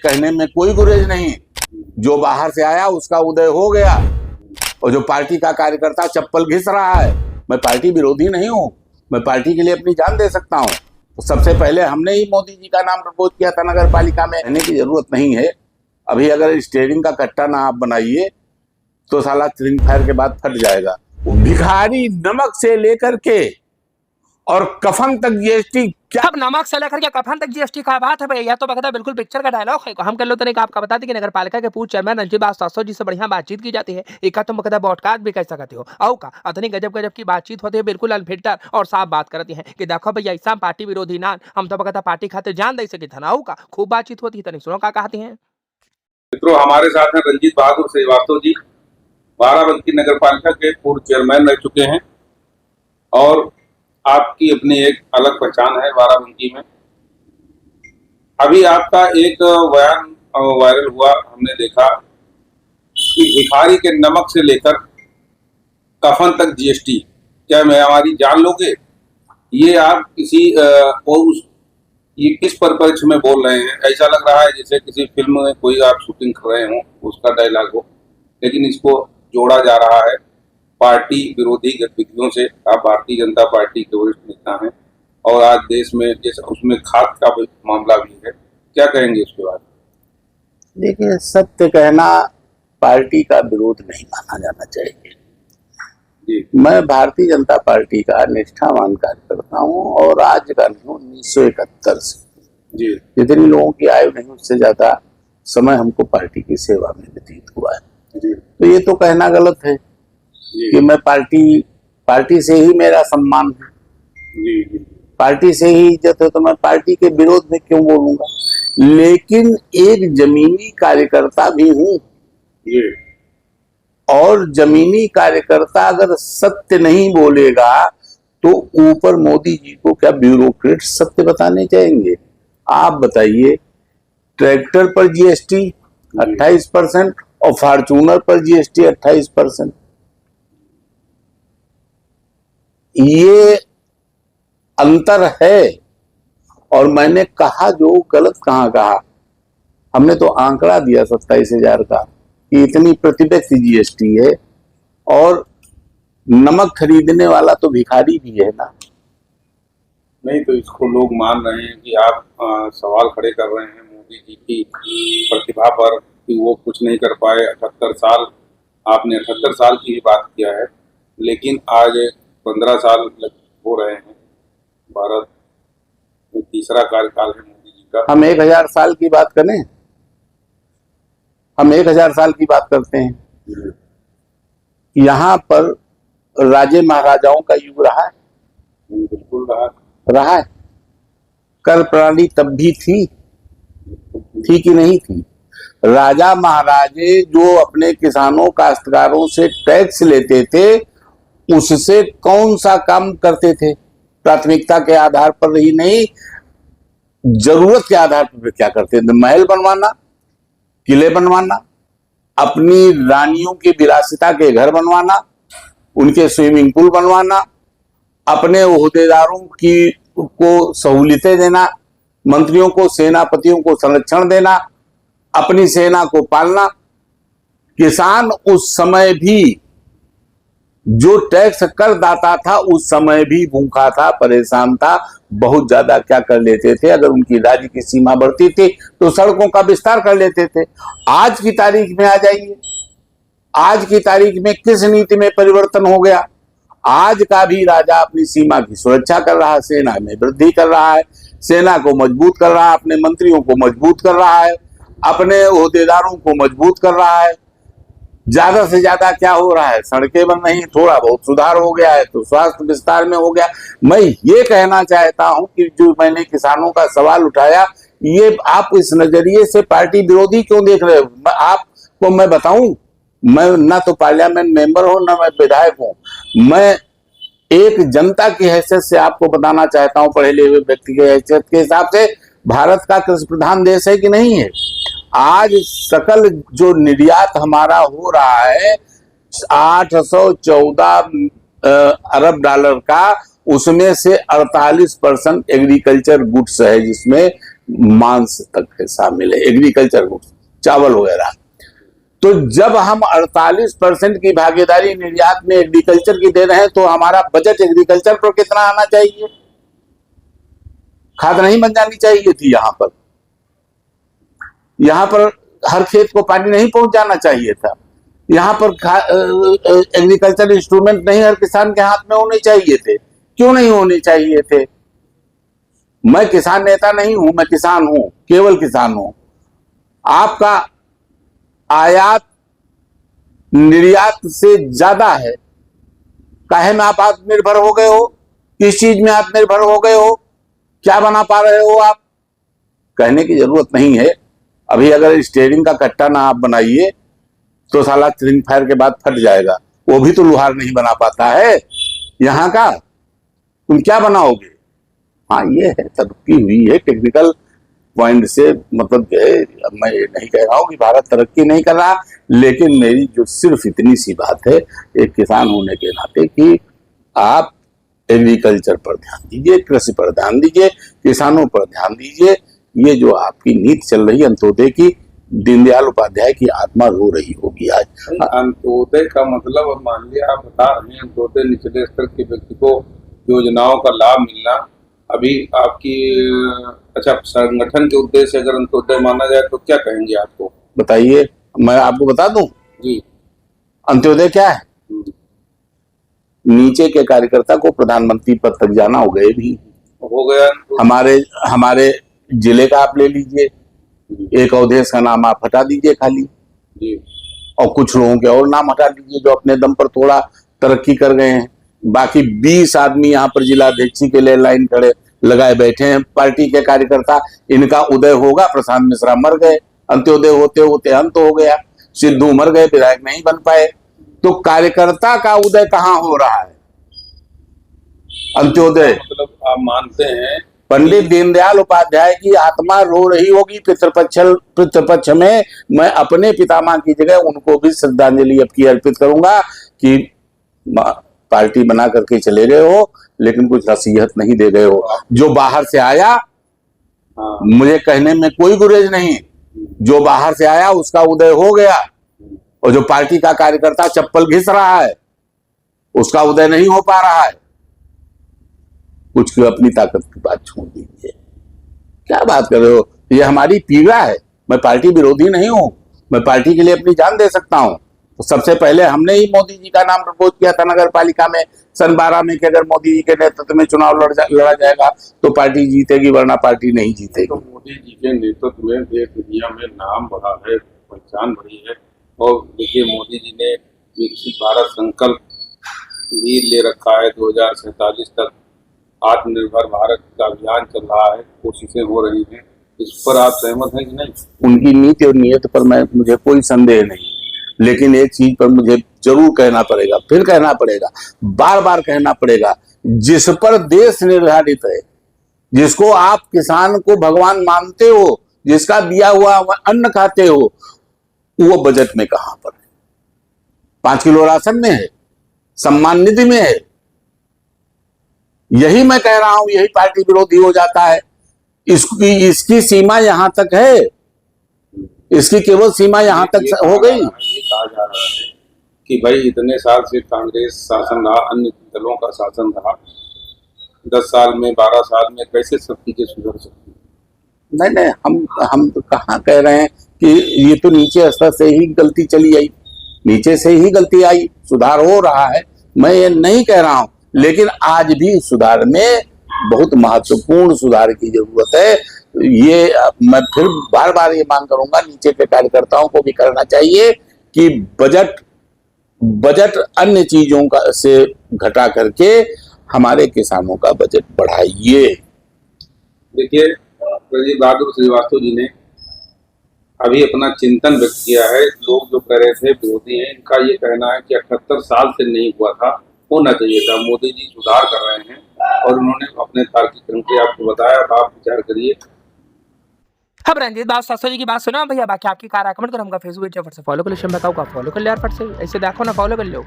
कहने में कोई गुरेज नहीं। जो बाहर से आया उसका उदय हो गया, और जो पार्टी का कार्यकर्ता चप्पल घिस रहा है, मैं पार्टी विरोधी नहीं हूं, मैं पार्टी के लिए अपनी जान दे सकता हूं। तो सबसे पहले हमने ही मोदी जी का नाम प्रपोज किया था नगर पालिका में। रहने की जरूरत नहीं है। अभी अगर स्टीयरिंग का कट्टा ना आप बनाइए तो साला रिंग फायर के बाद फट जाएगा। भिखारी नमक से लेकर के और कफन तक जीएसटी, क्या अब नमक से लेकर के कफन तक जीएसटी का बात है भैया, तो बता बिल्कुल पिक्चर का डायलॉग है। हम कर लो तो आपका बता दें कि नगर पालिका के पूर्व चेयरमैन रंजीत बास्तव जी से बढ़िया बातचीत की जाती है। एक तुम बता बॉडकास्ट भी कह सकते हो। औ का अतनी गजब गजब की बातचीत होती है, बिल्कुल अनफिल्टर और साफ बात करती है कि देखो भैया ऐसा पार्टी विरोधी ना, हम तो बता पार्टी खातिर जान दे सके था। औ का खूब बातचीत होती है, तनिक सुनो का कहती है। मित्रों, हमारे साथ हैं रंजीत बहादुर श्रीवास्तव जी, बाराबंकी नगर पालिका के पूर्व चेयरमैन रह चुके हैं और आपकी अपनी एक अलग पहचान है बाराबंकी में। अभी आपका एक बयान वायरल हुआ, हमने देखा कि भिखारी के नमक से लेकर कफन तक जीएसटी, क्या मैं हमारी जान लोगे? ये आप किसी ये किस परिप्रेक्ष्य में बोल रहे हैं? ऐसा लग रहा है जैसे किसी फिल्म में कोई आप शूटिंग कर रहे हो, उसका डायलॉग हो, लेकिन इसको जोड़ा जा रहा है पार्टी विरोधी गतिविधियों से। आप भारतीय जनता पार्टी के वरिष्ठ नेता हैं और आज देश में जैसे उसमें खाद का मामला भी है, क्या कहेंगे उसके बाद? देखिए, सत्य कहना पार्टी का विरोध नहीं माना जाना चाहिए जी। मैं भारतीय जनता पार्टी का निष्ठावान कार्यकर्ता हूँ और आज का नहीं, 1971 से जी। जितनी लोगों की आयु नहीं उससे ज्यादा समय हमको पार्टी की सेवा में व्यतीत हुआ है। जी। तो ये तो कहना गलत है कि मैं पार्टी से ही मेरा सम्मान है, जी। पार्टी से ही इज्जत है, तो मैं पार्टी के विरोध में क्यों बोलूंगा? लेकिन एक जमीनी कार्यकर्ता भी हूं, और जमीनी कार्यकर्ता अगर सत्य नहीं बोलेगा तो ऊपर मोदी जी को क्या ब्यूरोक्रेट सत्य बताने चाहेंगे? आप बताइए, ट्रैक्टर पर जीएसटी 28% और फॉर्चूनर पर जीएसटी 28%। ये अंतर है। और मैंने कहा जो गलत कहाँ कहा, हमने तो आंकड़ा दिया 27,000 का कि इतनी प्रत्यक्ष जीएसटी है, और नमक खरीदने वाला तो भिखारी भी है ना। नहीं तो इसको लोग मान रहे हैं कि आप सवाल खड़े कर रहे हैं मोदी जी की प्रतिभा पर कि वो कुछ नहीं कर पाए। 78 साल, आपने 78 साल की ही बात किया है, लेकिन आज 15 साल हो रहे हैं। भारत में तीसरा कार्यकाल है मोदी जी का। हम 1000 साल की बात करें, हम 1000 साल की बात करते हैं। यहाँ पर राजे महाराजाओं का युग रहा है, बिल्कुल रहा है। कर प्रणाली तब भी थी कि नहीं थी? राजा महाराजे जो अपने किसानों काश्तकारों से टैक्स लेते थे, उससे कौन सा काम करते थे? प्राथमिकता के आधार पर ही नहीं, जरूरत के आधार पर क्या करते थे? महल बनवाना, किले बनवाना, अपनी रानियों की विरासता के घर बनवाना, उनके स्विमिंग पूल बनवाना, अपने ओहदेदारों को सहूलियतें देना, मंत्रियों को, सेनापतियों को संरक्षण देना, अपनी सेना को पालना। किसान उस समय भी जो टैक्स करदाता था, उस समय भी भूखा था, परेशान था, बहुत ज्यादा क्या कर लेते थे, अगर उनकी राज्य की सीमा बढ़ती थी तो सड़कों का विस्तार कर लेते थे। आज की तारीख में आ जाइए, आज की तारीख में किस नीति में परिवर्तन हो गया? आज का भी राजा अपनी सीमा की सुरक्षा कर रहा है, सेना में वृद्धि कर रहा है, सेना को मजबूत कर रहा है, अपने मंत्रियों को मजबूत कर रहा है, अपने ओहदेदारों को मजबूत कर रहा है। ज्यादा से ज्यादा क्या हो रहा है? सड़कें बन रही, थोड़ा बहुत सुधार हो गया है तो स्वास्थ्य विस्तार में हो गया। मैं ये कहना चाहता हूं कि जो मैंने किसानों का सवाल उठाया, ये आप इस नजरिए से पार्टी विरोधी क्यों देख रहे हो? आपको मैं बताऊं, मैं ना तो पार्लियामेंट मेंबर हूं, ना मैं विधायक हूं। मैं एक जनता की हैसियत से आपको बताना चाहता हूं, पढ़े लिखे व्यक्ति की हैसियत के हिसाब से, भारत का कृषि प्रधान देश है कि नहीं है? आज सकल जो निर्यात हमारा हो रहा है 814 अरब डॉलर का, उसमें से 48% एग्रीकल्चर गुड्स है, जिसमें मांस तक है शामिल है, एग्रीकल्चर गुड्स, चावल वगैरह। तो जब हम 48% की भागीदारी निर्यात में एग्रीकल्चर की दे रहे हैं, तो हमारा बजट एग्रीकल्चर पर कितना आना चाहिए? खाद नहीं बन जानी चाहिए थी यहां पर हर खेत को पानी नहीं पहुंच जाना चाहिए था, यहां पर एग्रीकल्चर इंस्ट्रूमेंट नहीं हर किसान के हाथ में होने चाहिए थे। क्यों नहीं होने चाहिए थे? मैं किसान नेता नहीं हूं, मैं किसान हूं, केवल किसान हूं। आपका आयात निर्यात से ज्यादा है। काहे में आप आत्मनिर्भर हो गए हो? किस चीज में आत्मनिर्भर हो गए हो? क्या बना पा रहे हो आप? कहने की जरूरत नहीं है। अभी अगर स्टीयरिंग का कट्टा ना आप बनाइए तो साला रिंग फायर के बाद फट जाएगा, वो भी तो लोहार नहीं बना पाता है यहाँ का, तुम क्या बनाओगे? हाँ, ये है, तरक्की हुई है टेक्निकल पॉइंट से, मतलब मैं ये नहीं कह रहा हूँ कि भारत तरक्की नहीं कर रहा, लेकिन मेरी जो सिर्फ इतनी सी बात है एक किसान होने के नाते कि आप एग्रीकल्चर पर ध्यान दीजिए, कृषि पर ध्यान दीजिए, किसानों पर ध्यान दीजिए। ये जो आपकी नीति चल रही है अंत्योदय की, दीनदयाल उपाध्याय की आत्मा रो रही होगी आज। अंत्योदय का मतलब, अब मान लिया आप बता रहे हैं अंत्योदय निचले स्तर के व्यक्ति को योजनाओं का लाभ मिलना, अभी आपकी अच्छा संगठन के उद्देश्य से अगर अंत्योदय माना जाए तो क्या कहेंगे आपको? बताइए, मैं आपको बता दूं जी। अंत्योदय क्या है? नीचे के कार्यकर्ता को प्रधानमंत्री पद तक जाना हो गए भी हो गया। हमारे जिले का आप ले लीजिए, एक अवधेश का नाम आप हटा दीजिए खाली जी, और कुछ लोगों के और नाम हटा दीजिए जो अपने दम पर थोड़ा तरक्की कर गए हैं। बाकी 20 आदमी यहाँ पर जिलाध्यक्ष के लिए लाइन खड़े लगाए बैठे हैं पार्टी के कार्यकर्ता। इनका उदय होगा, प्रशांत मिश्रा मर गए, अंत्योदय होते होते अंत हो गया, सिद्धू मर गए, विधायक नहीं बन पाए। तो कार्यकर्ता का उदय कहाँ हो रहा है? अंत्योदय मतलब आप मानते हैं पंडित दीनदयाल उपाध्याय की आत्मा रो रही होगी पितृपक्ष में। मैं अपने पितामह की जगह उनको भी श्रद्धांजलि अब की अर्पित करूंगा कि पार्टी बना करके चले गए हो, लेकिन कुछ नसीहत नहीं दे गए हो। जो बाहर से आया, हाँ, मुझे कहने में कोई गुरेज नहीं, जो बाहर से आया उसका उदय हो गया, और जो पार्टी का कार्यकर्ता चप्पल घिस रहा है उसका उदय नहीं हो पा रहा है। कुछ की अपनी ताकत की बात छोड़ दीजिए, क्या बात कर रहे हो? ये हमारी पीड़ा है। मैं पार्टी विरोधी नहीं हूं, मैं पार्टी के लिए अपनी जान दे सकता हूं। तो सबसे पहले हमने ही मोदी जी का नाम प्रपोज किया था नगर पालिका में सन 12 में कि अगर मोदी जी के नेतृत्व में चुनाव लड़ा जाएगा तो पार्टी जीतेगी, वरना पार्टी नहीं जीतेगी। तो मोदी जी के नेतृत्व में देश दुनिया में नाम बढ़ा है, पहचान बढ़ी है। और देखिए मोदी जी ने विकसित भारत संकल्प भी ले रखा है, 2047 तक आत्मनिर्भर भारत का अभियान चल रहा है, कोशिशें हो रही हैं। इस पर आप सहमत हैं कि नहीं? उनकी नीति और नियत पर मुझे कोई संदेह नहीं, लेकिन एक चीज पर मुझे जरूर कहना पड़ेगा, फिर कहना पड़ेगा, बार बार कहना पड़ेगा, जिस पर देश निर्धारित है, जिसको आप किसान को भगवान मानते हो, जिसका दिया हुआ अन्न खाते हो, वो बजट में कहां पर है? 5 किलो राशन में है, सम्मान निधि में है। यही मैं कह रहा हूं, यही पार्टी विरोधी हो जाता है। इसकी सीमा यहां तक है, इसकी केवल सीमा यहां तक हो गई। ये कहा जा रहा है कि भाई इतने साल से कांग्रेस शासन रहा, अन्य दलों का शासन रहा, 10 साल में 12 साल में कैसे सब चीजें सुधर सकती? नहीं, हम तो कहाँ कह रहे हैं कि ये तो नीचे स्तर से ही गलती चली आई, नीचे से ही गलती आई, सुधार हो रहा है, मैं ये नहीं कह रहा हूं, लेकिन आज भी सुधार में बहुत महत्वपूर्ण सुधार की जरूरत है। ये मैं फिर बार बार ये मांग करूंगा, नीचे के कार्यकर्ताओं को भी करना चाहिए कि बजट अन्य चीजों का से घटा करके हमारे किसानों का बजट बढ़ाइए। देखिए प्रदीप बहादुर श्रीवास्तव जी ने अभी अपना चिंतन व्यक्त किया है। लोग जो कह रहे थे विरोधी हैं, इनका ये कहना है कि 78 साल से नहीं हुआ था, होना चाहिए था। मोदी जी सुधार कर रहे हैं और उन्होंने अपने कार्यक्रम के आपको बताया, आप विचार करिए। अब रंजीत बाबू शास्त्री जी की बात सुना भैया, बाकी आपकी कार कमेंट करो, हमका फेसबुक पर से फॉलो कर लो, बताओ का फॉलो कर ले यार, फट से ऐसे देखो ना, फॉलो कर लो।